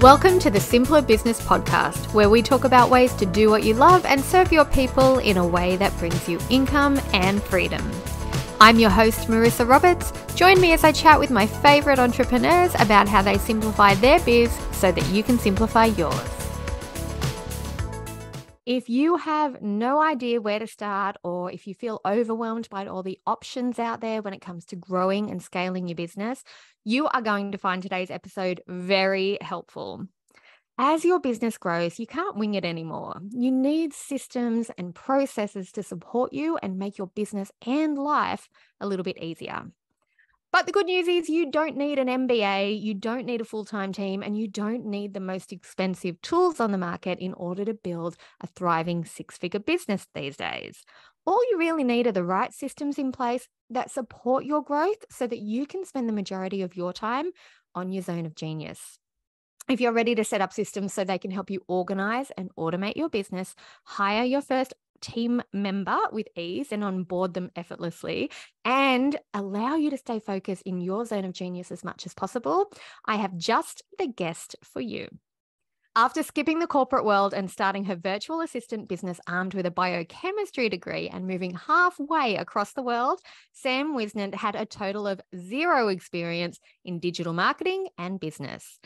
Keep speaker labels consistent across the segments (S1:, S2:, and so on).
S1: Welcome to the Simpler Business Podcast, where we talk about ways to do what you love and serve your people in a way that brings you income and freedom. I'm your host, Marissa Roberts. Join me as I chat with my favorite entrepreneurs about how they simplify their biz so that you can simplify yours. If you have no idea where to start, or if you feel overwhelmed by all the options out there when it comes to growing and scaling your business, you are going to find today's episode very helpful. As your business grows, you can't wing it anymore. You need systems and processes to support you and make your business and life a little bit easier. But the good news is you don't need an MBA, you don't need a full-time team, and you don't need the most expensive tools on the market in order to build a thriving six-figure business these days. All you really need are the right systems in place that support your growth so that you can spend the majority of your time on your zone of genius. If you're ready to set up systems so they can help you organize and automate your business, hire your first team member with ease and onboard them effortlessly, and allow you to stay focused in your zone of genius as much as possible, I have just the guest for you. After skipping the corporate world and starting her virtual assistant business armed with a biochemistry degree and moving halfway across the world, Sam Wisnant had a total of 0 experience in digital marketing and business.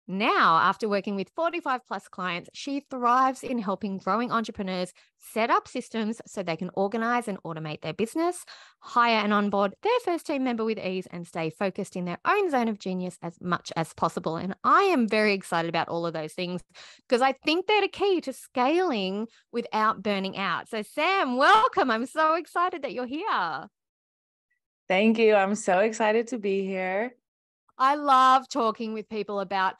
S1: Now, after working with 45 plus clients, she thrives in helping growing entrepreneurs set up systems so they can organize and automate their business, hire and onboard their first team member with ease, and stay focused in their own zone of genius as much as possible. And I am very excited about all of those things because I think they're the key to scaling without burning out. So Sam, welcome. I'm so excited that you're here.
S2: Thank you. I'm so excited to be here.
S1: I love talking with people about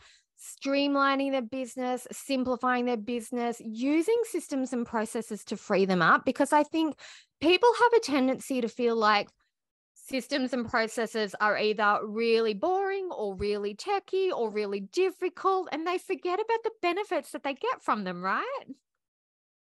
S1: streamlining their business, simplifying their business, using systems and processes to free them up, because I think people have a tendency to feel like systems and processes are either really boring or really techy or really difficult, and they forget about the benefits that they get from them, right?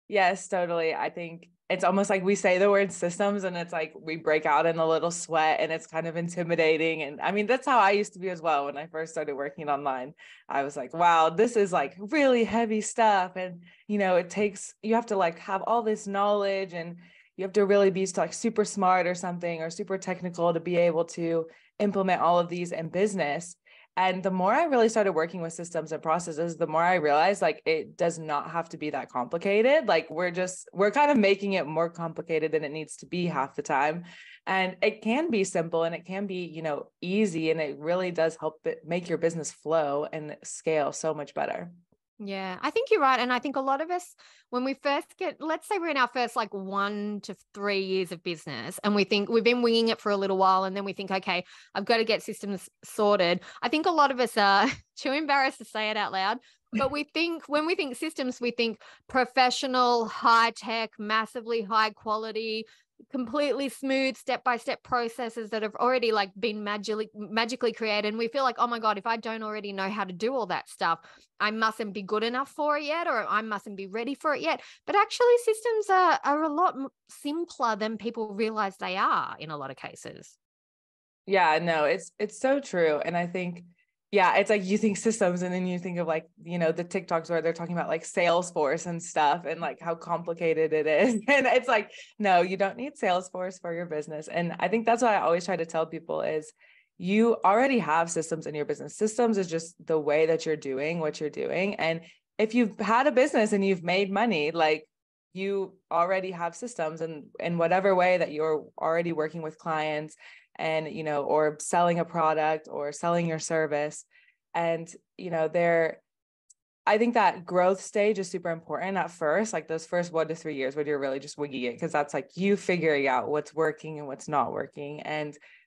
S2: Yes, totally. I think it's almost like we say the word systems and it's like we break out in a little sweat and it's kind of intimidating. And I mean, that's how I used to be as well. When I first started working online, I was like, wow, this is like really heavy stuff. And, you have to like have all this knowledge and you have to really be like super smart or something or super technical to be able to implement all of these in business. And the more I really started working with systems and processes, the more I realized like it does not have to be that complicated. Like we're kind of making it more complicated than it needs to be half the time. And it can be simple and it can be, easy. And it really does help make your business flow and scale so much better.
S1: Yeah, I think you're right. And I think a lot of us, when we first let's say we're in our first like 1 to 3 years of business and we think we've been winging it for a little while. And then we think, okay, I've got to get systems sorted. I think a lot of us are too embarrassed to say it out loud. But when we think systems, we think professional, high tech, massively high quality, completely smooth step-by-step processes that have already like been magically created. And we feel like, oh my God, if I don't already know how to do all that stuff, I mustn't be good enough for it yet, or I mustn't be ready for it yet. But actually systems are a lot simpler than people realize they are in a lot of cases.
S2: Yeah, no, it's so true. And I think, yeah, it's like you think systems and then you think of like, the TikToks where they're talking about like Salesforce and stuff and like how complicated it is. And it's like, no, you don't need Salesforce for your business. And I think that's what I always try to tell people is you already have systems in your business. Systems is just the way that you're doing what you're doing. And if you've had a business and you've made money, like you already have systems, and in whatever way that you're already working with clients and, or selling a product or selling your service. And, I think that growth stage is super important at first, like those first 1 to 3 years when you're really just winging it, because that's like you figuring out what's working and what's not working.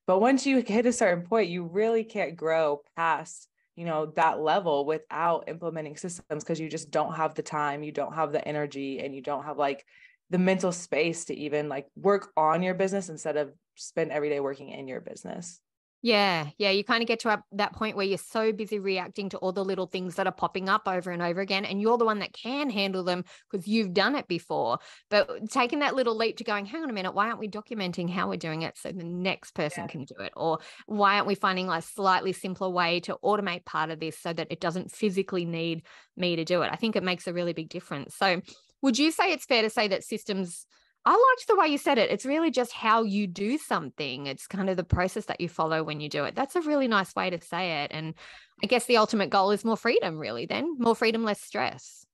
S2: But once you hit a certain point, you really can't grow past, that level without implementing systems, because you just don't have the time, you don't have the energy, and you don't have like the mental space to even like work on your business instead of spend every day working in your business.
S1: Yeah. Yeah. You kind of get to that point where you're so busy reacting to all the little things that are popping up over and over again. And you're the one that can handle them because you've done it before. But taking that little leap to going, hang on a minute, why aren't we documenting how we're doing it so the next person can do it? Or why aren't we finding a slightly simpler way to automate part of this so that it doesn't physically need me to do it? I think it makes a really big difference. So, would you say it's fair to say that systems, I liked the way you said it. It's really just how you do something. It's kind of the process that you follow when you do it. That's a really nice way to say it. And I guess the ultimate goal is more freedom, really, then more freedom, less stress.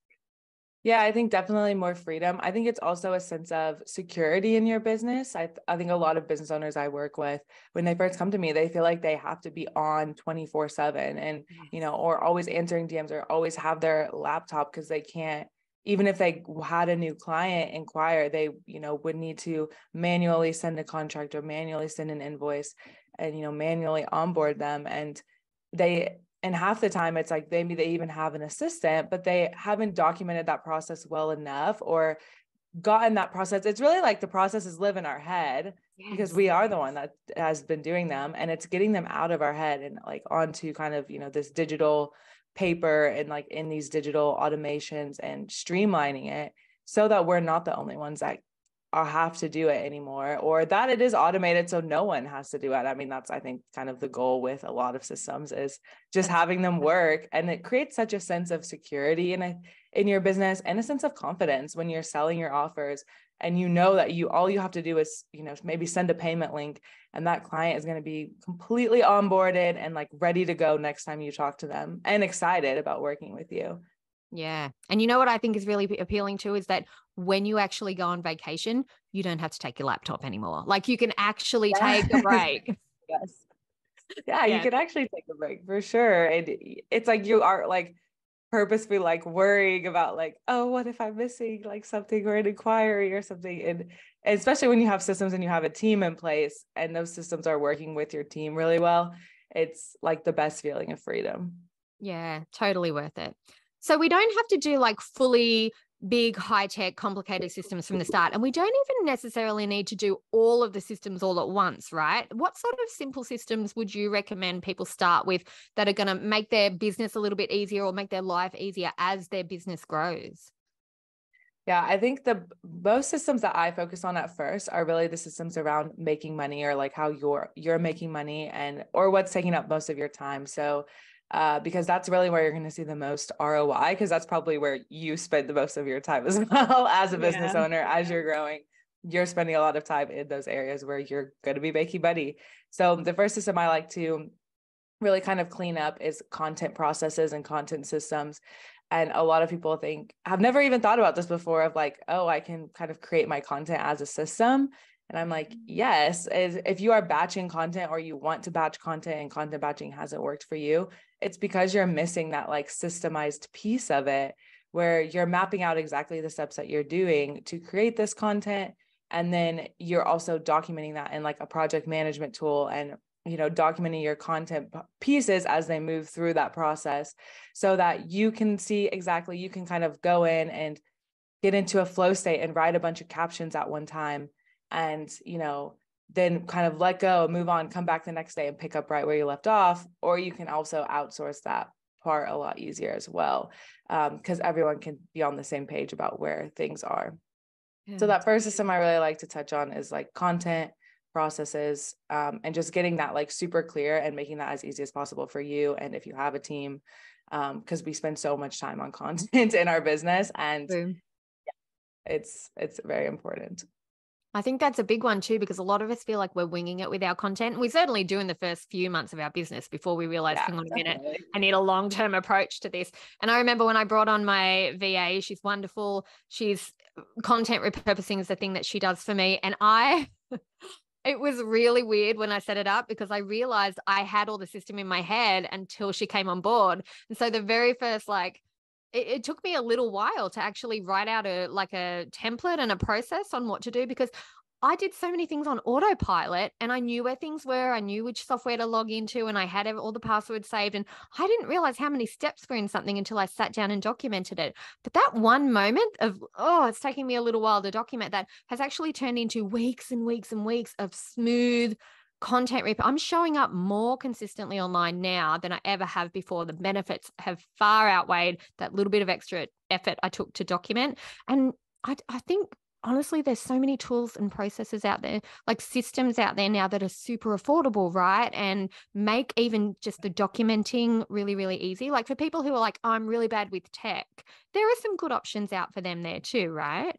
S2: Yeah, I think definitely more freedom. I think it's also a sense of security in your business. I think a lot of business owners I work with, when they first come to me, they feel like they have to be on 24/7 and, or always answering DMs or always have their laptop because they can't, even if they had a new client inquire, they, would need to manually send a contract or manually send an invoice and, manually onboard them. And half the time it's like maybe they even have an assistant, but they haven't documented that process well enough or gotten that process. It's really like the processes live in our head because we are the one that has been doing them, and it's getting them out of our head and like onto kind of, this digital paper and like in these digital automations and streamlining it so that we're not the only ones that have to do it anymore, or that it is automated so no one has to do it. I mean, that's, I think, kind of the goal with a lot of systems is just having them work, and it creates such a sense of security in your business and a sense of confidence when you're selling your offers, and that all you have to do is maybe send a payment link, and that client is going to be completely onboarded and like ready to go next time you talk to them and excited about working with you.
S1: Yeah. And you know what I think is really appealing too is that when you actually go on vacation, you don't have to take your laptop anymore. Like you can actually take a break.
S2: Yes. Yeah, you can actually take a break for sure. And it's like you are like purposefully like worrying about like, oh, what if I'm missing like something or an inquiry or something? And especially when you have systems and you have a team in place and those systems are working with your team really well, it's like the best feeling of freedom.
S1: Yeah, totally worth it. So we don't have to do like fully big, high-tech, complicated systems from the start. And we don't even necessarily need to do all of the systems all at once, right? What sort of simple systems would you recommend people start with that are going to make their business a little bit easier or make their life easier as their business grows?
S2: Yeah, I think the most systems that I focus on at first are really the systems around making money, or like how you're making money or what's taking up most of your time. So because that's really where you're going to see the most ROI, because that's probably where you spend the most of your time as well as a business owner. As you're growing, you're spending a lot of time in those areas where you're going to be making money. So the first system I like to really kind of clean up is content processes and content systems. And a lot of people have never even thought about this before of like, oh, I can kind of create my content as a system. And I'm like, yes, if you are batching content or you want to batch content and content batching hasn't worked for you, it's because you're missing that like systemized piece of it where you're mapping out exactly the steps that you're doing to create this content. And then you're also documenting that in like a project management tool and documenting your content pieces as they move through that process so that you can see exactly, you can kind of go in and get into a flow state and write a bunch of captions at one time and, then kind of let go, move on, come back the next day and pick up right where you left off. Or you can also outsource that part a lot easier as well, because everyone can be on the same page about where things are. Yeah. So that first system I really like to touch on is like content processes, and just getting that like super clear and making that as easy as possible for you. And if you have a team, because we spend so much time on content in our business, and it's very important.
S1: I think that's a big one too, because a lot of us feel like we're winging it with our content. We certainly do in the first few months of our business before we realize, hang on a minute, I need a long-term approach to this. And I remember when I brought on my VA, she's wonderful. She's content repurposing is the thing that she does for me. And it was really weird when I set it up because I realized I had all the system in my head until she came on board. And so the very first, it took me a little while to actually write out a template and a process on what to do, because I did so many things on autopilot and I knew where things were. I knew which software to log into and I had all the passwords saved, and I didn't realize how many steps were in something until I sat down and documented it. But that one moment of, it's taking me a little while to document that has actually turned into weeks and weeks and weeks of smooth content rep. I'm showing up more consistently online now than I ever have before. The benefits have far outweighed that little bit of extra effort I took to document. And I think honestly, there's so many tools and processes out there, like systems out there now that are super affordable, right? And make even just the documenting really, really easy. Like for people who are like, I'm really bad with tech, there are some good options out for them there too, right?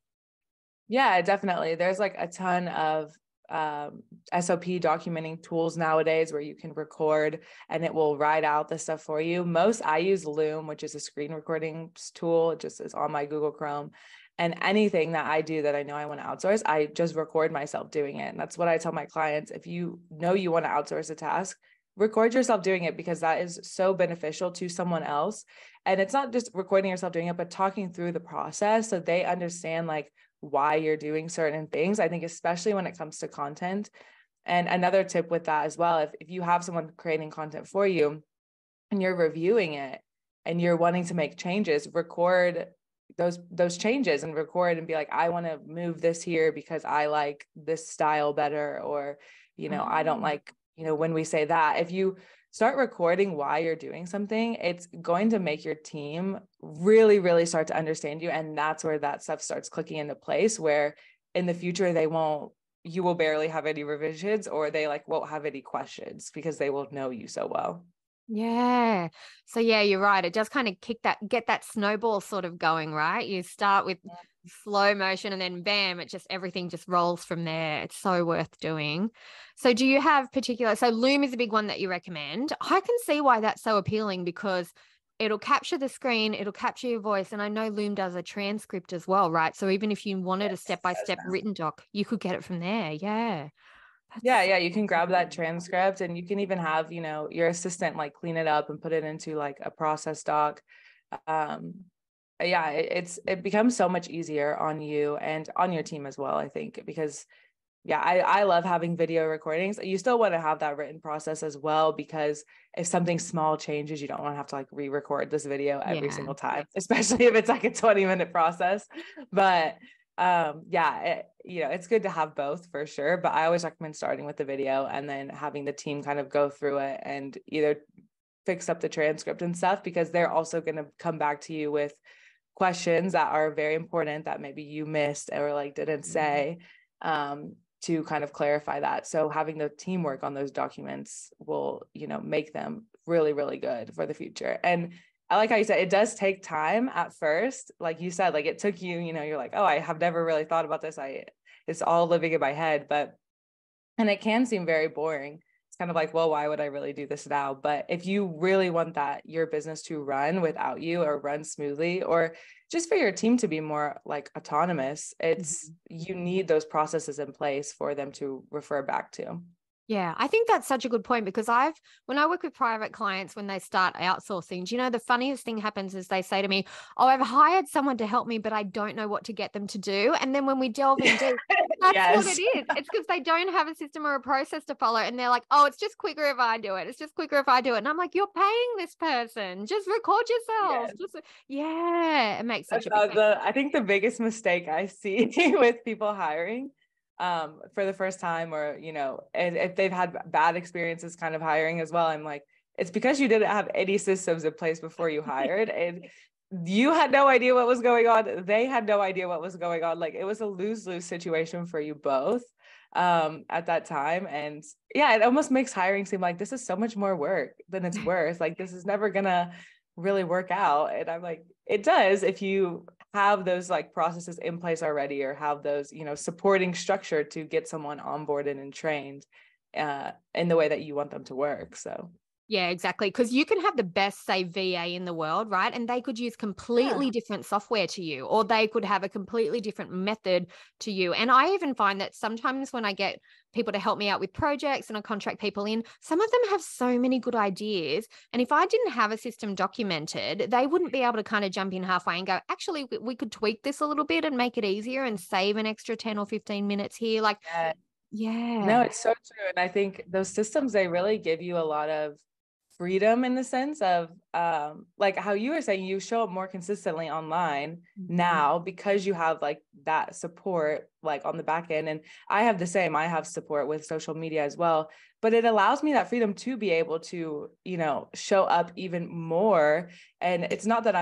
S2: Yeah, definitely. There's like a ton of SOP documenting tools nowadays where you can record and it will write out the stuff for you. I use Loom, which is a screen recording tool. It just is on my Google Chrome. And anything that I do that I know I want to outsource, I just record myself doing it. And that's what I tell my clients. If you know you want to outsource a task, record yourself doing it, because that is so beneficial to someone else. And it's not just recording yourself doing it, but talking through the process so they understand like why you're doing certain things. I think especially when it comes to content. And another tip with that as well, if you have someone creating content for you and you're reviewing it and you're wanting to make changes, record those changes and record and be like, I want to move this here because I like this style better, or I don't like, when we say that. If you start recording why you're doing something, it's going to make your team really, really start to understand you. And that's where that stuff starts clicking into place, where in the future, you will barely have any revisions, or they like won't have any questions because they will know you so well.
S1: Yeah. So yeah, you're right. It does kind of get that snowball sort of going, right? You start with slow motion and then bam, everything just rolls from there. It's so worth doing. So do you have so Loom is a big one that you recommend. I can see why that's so appealing, because it'll capture the screen, it'll capture your voice. And I know Loom does a transcript as well, right? So even if you wanted a step-by-step written doc, you could get it from there. Yeah.
S2: Yeah, you can grab that transcript, and you can even have, your assistant like clean it up and put it into like a process doc. Yeah, it becomes so much easier on you and on your team as well, I think, because yeah, I love having video recordings. You still want to have that written process as well, because if something small changes, you don't want to have to like re-record this video every single time, especially if it's like a 20-minute process. But it's good to have both for sure. But I always recommend starting with the video and then having the team kind of go through it and either fix up the transcript and stuff, because they're also going to come back to you with questions that are very important that maybe you missed or like didn't say, to kind of clarify that. So having the teamwork on those documents will, make them really, really good for the future. And I like how you said it does take time at first. Like you said, like it took you, you're like, oh, I have never really thought about this. It's all living in my head, and it can seem very boring. It's kind of like, well, why would I really do this now? But if you really want your business to run without you, or run smoothly, or just for your team to be more like autonomous, you need those processes in place for them to refer back to.
S1: Yeah, I think that's such a good point, because when I work with private clients, when they start outsourcing, do you know, the funniest thing happens is they say to me, oh, I've hired someone to help me, but I don't know what to get them to do. And then when we delve in deep, that's what it is. It's because they don't have a system or a process to follow. And they're like, oh, it's just quicker if I do it. It's just quicker if I do it. And I'm like, you're paying this person. Just record yourself.
S2: Yes.
S1: It makes such a big difference.
S2: I think the biggest mistake I see with people hiring for the first time, or and if they've had bad experiences kind of hiring as well, I'm like, it's because you didn't have any systems in place before you hired, and you had no idea what was going on. They had no idea what was going on. Like it was a lose-lose situation for you both at that time. And yeah, it almost makes hiring seem like this is so much more work than it's worth. Like this is never gonna really work out. And I'm like, it does if you have those like processes in place already, or have those, supporting structure to get someone onboarded and trained in the way that you want them to work. So
S1: yeah, exactly. Because you can have the best, say, VA in the world, right? And they could use completely different software to you, or they could have a completely different method to you. And I even find that sometimes when I get people to help me out with projects and I contract people in, some of them have so many good ideas. And if I didn't have a system documented, they wouldn't be able to kind of jump in halfway and go, actually, we could tweak this a little bit and make it easier and save an extra 10 or 15 minutes here. Like,
S2: no, it's so true. And I think those systems, they really give you a lot of freedom in the sense of like how you were saying, you show up more consistently online now because you have like that support like on the back end. And I have the same, I have support with social media as well, but it allows me that freedom to be able to, you know, show up even more. And it's not that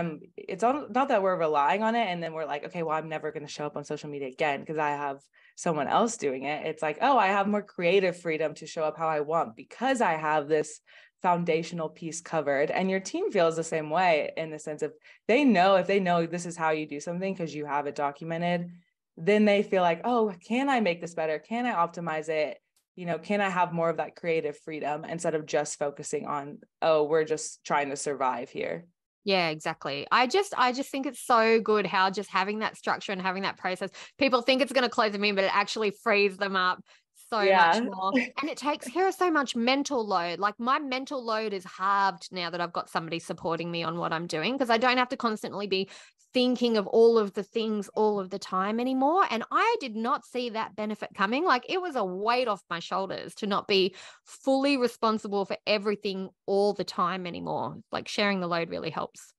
S2: not that we're relying on it and then we're like, okay, well, I'm never going to show up on social media again because I have someone else doing it. It's like, oh, I have more creative freedom to show up how I want because I have this foundational piece covered. And your team feels the same way in the sense of if they know this is how you do something because you have it documented, then they feel like, oh, can I make this better? Can I optimize it? You know, can I have more of that creative freedom instead of just focusing on, oh, we're just trying to survive here.
S1: Yeah, exactly. I just think it's so good how just having that structure and having that process, people think it's going to close them in, but it actually frees them up so much more. And it takes care of so much mental load. Like my mental load is halved now that I've got somebody supporting me on what I'm doing because I don't have to constantly be thinking of all of the things all of the time anymore. And I did not see that benefit coming. Like it was a weight off my shoulders to not be fully responsible for everything all the time anymore. Like sharing the load really helps.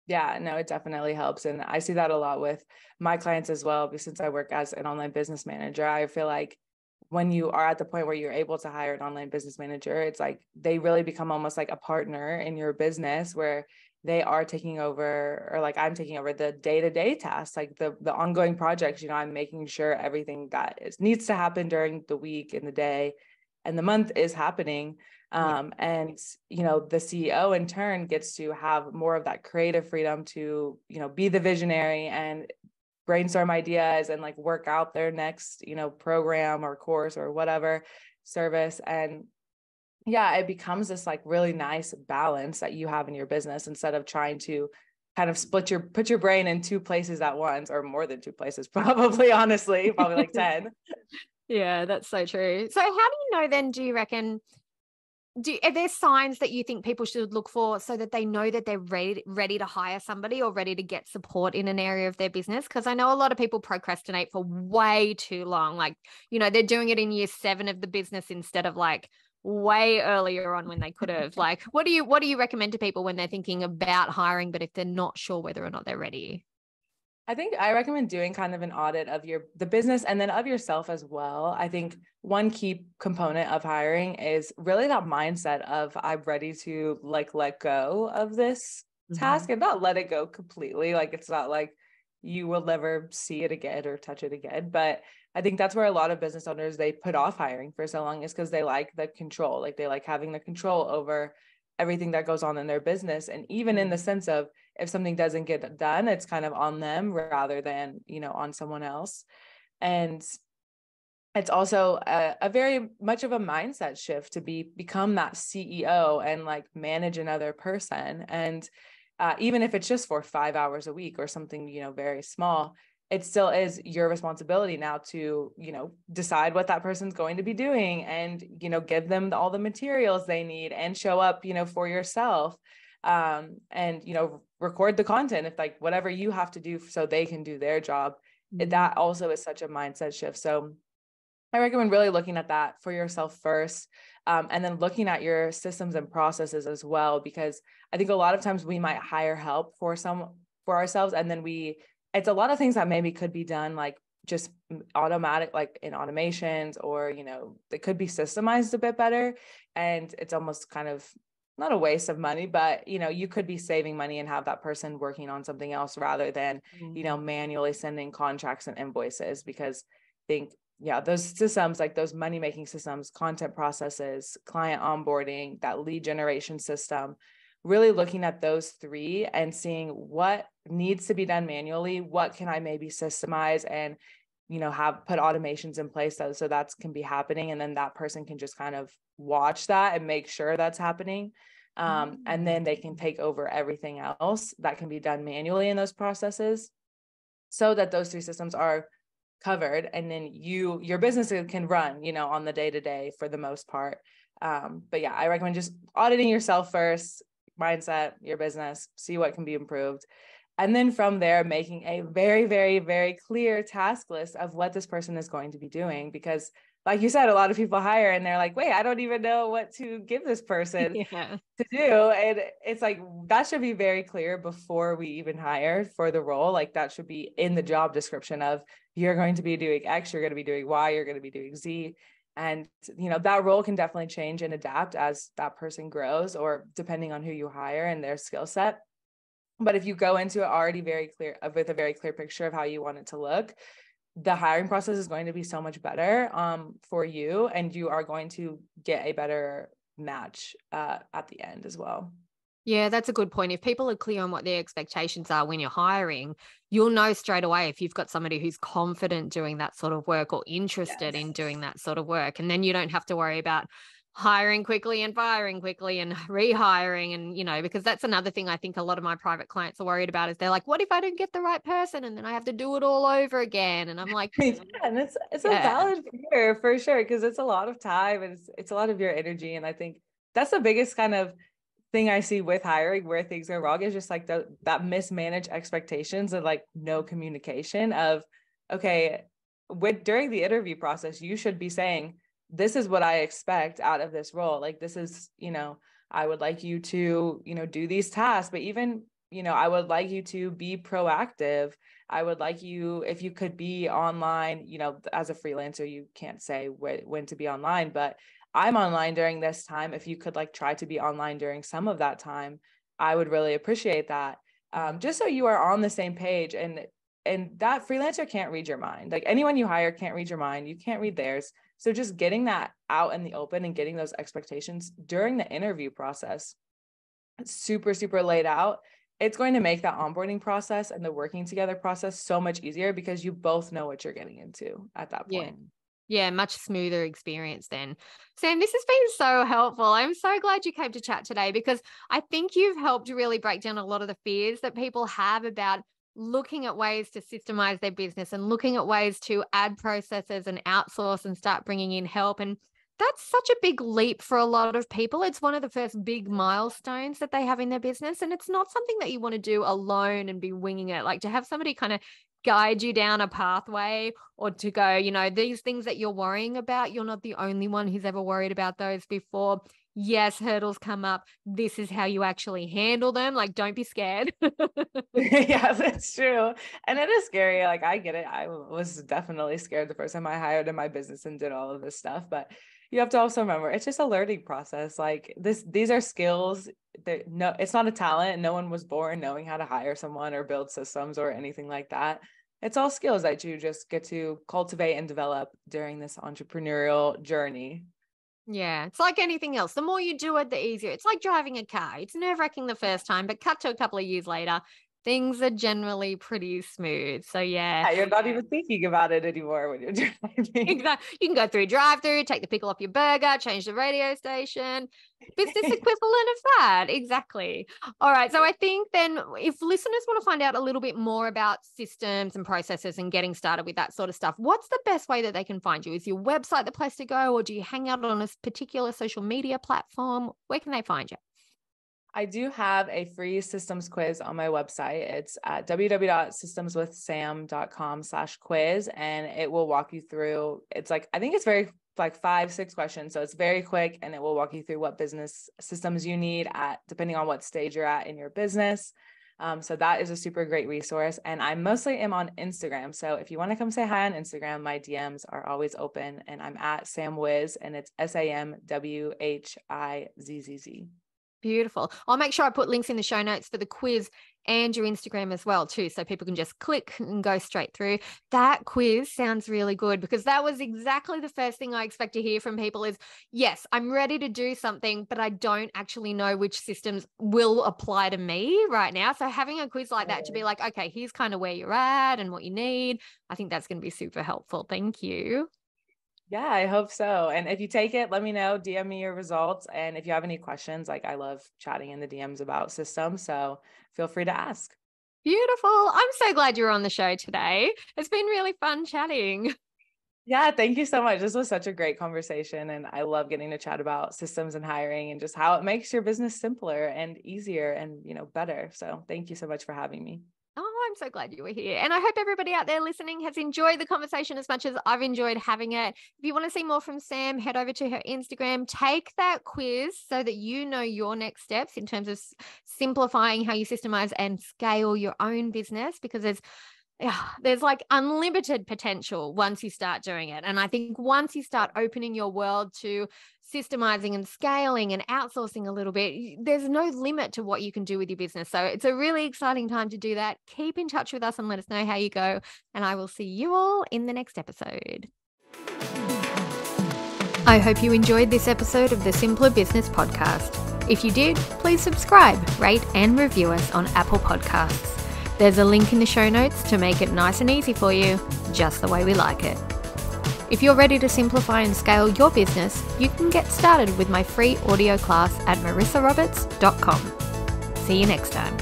S2: Yeah, no, it definitely helps. And I see that a lot with my clients as well, because since I work as an online business manager, I feel like when you are at the point where you're able to hire an online business manager, it's like they really become almost like a partner in your business where they are taking over, or like I'm taking over the day-to-day tasks, like the ongoing projects. You know, I'm making sure everything that needs to happen during the week and the day and the month is happening. And, you know, the CEO in turn gets to have more of that creative freedom to, you know, be the visionary and brainstorm ideas and like work out their next, you know, program or course or whatever service. And yeah, it becomes this like really nice balance that you have in your business instead of trying to kind of put your brain in two places at once, or more than two places, probably, honestly, probably like 10.
S1: Yeah, that's so true. So how do you know then, do you reckon, are there signs that you think people should look for so that they know that they're ready to hire somebody or ready to get support in an area of their business? Because I know a lot of people procrastinate for way too long. Like, you know, they're doing it in year 7 of the business instead of like way earlier on when they could have. Like, what do you recommend to people when they're thinking about hiring, but if they're not sure whether or not they're ready?
S2: I think I recommend doing kind of an audit of the business and then of yourself as well. I think one key component of hiring is really that mindset of I'm ready to like let go of this task and not let it go completely. Like it's not like you will never see it again or touch it again. But I think that's where a lot of business owners, they put off hiring for so long, is because they like the control, like they like having the control over everything that goes on in their business. And even in the sense of, if something doesn't get done, it's kind of on them rather than, you know, on someone else. And it's also a very much of a mindset shift to become that CEO and like manage another person. And even if it's just for 5 hours a week or something, you know, very small, it still is your responsibility now to, you know, decide what that person's going to be doing and, you know, give them all the materials they need and show up, you know, for yourself. And, you know, record the content if like whatever you have to do so they can do their job. That also is such a mindset shift. So I recommend really looking at that for yourself first, and then looking at your systems and processes as well, because I think a lot of times we might hire help for ourselves, and then it's a lot of things that maybe could be done like just automatic, like in automations, or, you know, they could be systemized a bit better. And it's almost kind of not a waste of money, but, you know, you could be saving money and have that person working on something else rather than, you know, manually sending contracts and invoices. Because I think, yeah, those systems, like those money-making systems, content processes, client onboarding, that lead generation system, really looking at those 3 and seeing what needs to be done manually, what can I maybe systemize and, you know, have put automations in place so that can be happening. And then that person can just kind of watch that and make sure that's happening. And then they can take over everything else that can be done manually in those processes, so that those 3 systems are covered. And then your business can run, you know, on the day-to-day for the most part. But yeah, I recommend just auditing yourself first, mindset, your business, see what can be improved. And then from there, making a very, very, very clear task list of what this person is going to be doing. Because like you said, a lot of people hire and they're like, wait, I don't even know what to give this person
S1: Yeah.
S2: to do. And it's like, that should be very clear before we even hire for the role. Like that should be in the job description of, you're going to be doing X, you're going to be doing Y, you're going to be doing Z. And, that role can definitely change and adapt as that person grows, or depending on who you hire and their skill set. But if you go into it already very clear, with a very clear picture of how you want it to look, the hiring process is going to be so much better for you, and you are going to get a better match at the end as well.
S1: Yeah, that's a good point. If people are clear on what their expectations are when you're hiring, you'll know straight away if you've got somebody who's confident doing that sort of work or interested in
S2: Yes.
S1: doing that sort of work. And then you don't have to worry about hiring quickly and firing quickly and rehiring. And, because that's another thing I think a lot of my private clients are worried about is they're like, what if I don't get the right person? And then I have to do it all over again. And I'm like,
S2: Yeah, and it's a
S1: yeah,
S2: valid fear for sure, because it's a lot of time and it's a lot of your energy. And I think that's the biggest kind of thing I see with hiring where things go wrong, is just like that mismanaged expectations and like no communication of, okay, during the interview process, you should be saying, this is what I expect out of this role. Like, this is, I would like you to, do these tasks, but even, I would like you to be proactive. I would like you, if you could be online, as a freelancer, you can't say when to be online, but I'm online during this time. If you could like try to be online during some of that time, I would really appreciate that. Just so you are on the same page, and that freelancer can't read your mind. Like, anyone you hire can't read your mind. You can't read theirs. So just getting that out in the open and getting those expectations during the interview process, super, super laid out, it's going to make that onboarding process and the working together process so much easier, because you both know what you're getting into at that
S1: yeah.
S2: point.
S1: Yeah, much smoother experience then. Sam, this has been so helpful. I'm so glad you came to chat today, because I think you've helped really break down a lot of the fears that people have about looking at ways to systemize their business and looking at ways to add processes and outsource and start bringing in help. And that's such a big leap for a lot of people. It's one of the first big milestones that they have in their business. And it's not something that you want to do alone and be winging it. Like, to have somebody kind of guide you down a pathway, or to go, these things that you're worrying about, you're not the only one who's ever worried about those before. Yes, hurdles come up. This is how you actually handle them. Like, don't be scared.
S2: Yeah, that's true. And it is scary. Like, I get it. I was definitely scared the first time I hired in my business and did all of this stuff. But you have to also remember, it's just a learning process. Like, these are skills that, no, it's not a talent. No one was born knowing how to hire someone or build systems or anything like that. It's all skills that you just get to cultivate and develop during this entrepreneurial journey.
S1: Yeah, it's like anything else. The more you do it, the easier. It's like driving a car. It's nerve-wracking the first time, but cut to a couple of years later, things are generally pretty smooth. So yeah,
S2: Yeah, you're not even thinking about it anymore when you're driving.
S1: exactly. You can go through drive-through, take the pickle off your burger, change the radio station. Business equivalent of that. Exactly. All right. So I think then, if listeners want to find out a little bit more about systems and processes and getting started with that sort of stuff, what's the best way that they can find you? Is your website the place to go, or do you hang out on a particular social media platform? Where can they find you?
S2: I do have a free systems quiz on my website. It's at www.systemswithsam.com/quiz, and it will walk you through. It's like, I think it's very like 5-6 questions. So it's very quick, and it will walk you through what business systems you need depending on what stage you're at in your business. So that is a super great resource. And I mostly am on Instagram. So if you want to come say hi on Instagram, my DMs are always open, and I'm at SamWhiz, and it's SAMWHIZZZ.
S1: Beautiful. I'll make sure I put links in the show notes for the quiz and your Instagram as well, too, so people can just click and go straight through. That quiz sounds really good, because that was exactly the first thing I expect to hear from people is, yes, I'm ready to do something, but I don't actually know which systems will apply to me right now. So having a quiz like that to be like, okay, here's kind of where you're at and what you need, I think that's going to be super helpful. Thank you.
S2: Yeah, I hope so. And if you take it, let me know, DM me your results. And if you have any questions, like, I love chatting in the DMs about systems. So feel free to ask.
S1: Beautiful. I'm so glad you're on the show today. It's been really fun chatting.
S2: Yeah, thank you so much. This was such a great conversation. And I love getting to chat about systems and hiring and just how it makes your business simpler and easier and, better. So thank you so much for having me.
S1: Oh, I'm so glad you were here. And I hope everybody out there listening has enjoyed the conversation as much as I've enjoyed having it. If you want to see more from Sam, head over to her Instagram, take that quiz so that you know your next steps in terms of simplifying how you systemize and scale your own business, because there's like unlimited potential once you start doing it. And I think once you start opening your world to systemizing and scaling and outsourcing a little bit, there's no limit to what you can do with your business. So it's a really exciting time to do that. Keep in touch with us and let us know how you go. And I will see you all in the next episode. I hope you enjoyed this episode of the Simpler Business Podcast. If you did, please subscribe, rate, and review us on Apple Podcasts. There's a link in the show notes to make it nice and easy for you, just the way we like it. If you're ready to simplify and scale your business, you can get started with my free audio class at marissaroberts.com. See you next time.